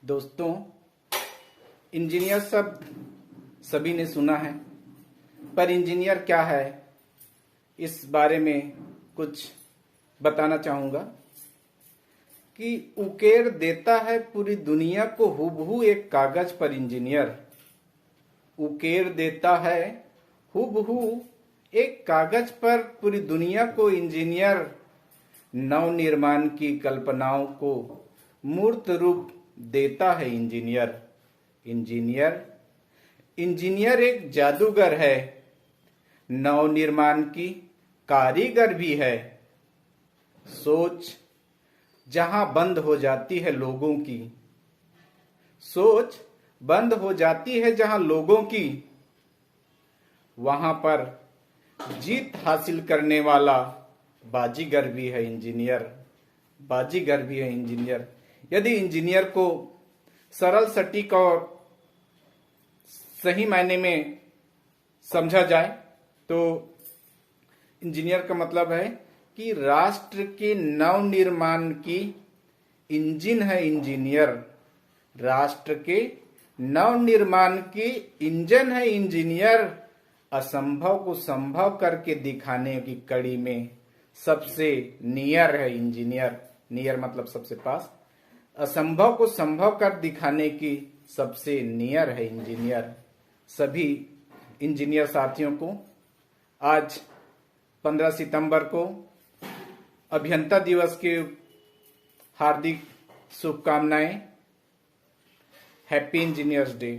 दोस्तों, इंजीनियर शब्द सभी ने सुना है, पर इंजीनियर क्या है इस बारे में कुछ बताना चाहूंगा कि उकेर देता है पूरी दुनिया को हुबहू एक कागज पर इंजीनियर। उकेर देता है हुबहू एक कागज पर पूरी दुनिया को इंजीनियर। नव निर्माण की कल्पनाओं को मूर्त रूप देता है इंजीनियर। इंजीनियर एक जादूगर है, नव निर्माण की कारीगर भी है। सोच जहां बंद हो जाती है लोगों की, सोच बंद हो जाती है जहां लोगों की, वहां पर जीत हासिल करने वाला बाजीगर भी है इंजीनियर। बाजीगर भी है इंजीनियर। यदि इंजीनियर को सरल, सटीक और सही मायने में समझा जाए तो इंजीनियर का मतलब है कि राष्ट्र के नव निर्माण की इंजन है इंजीनियर। राष्ट्र के नव निर्माण की इंजन है इंजीनियर। असंभव को संभव करके दिखाने की कड़ी में सबसे नियर है इंजीनियर। नियर मतलब सबसे पास। असंभव को संभव कर दिखाने की सबसे नियर है इंजीनियर। सभी इंजीनियर साथियों को आज 15 सितंबर को अभियंता दिवस के हार्दिक शुभकामनाएं। Happy engineers day.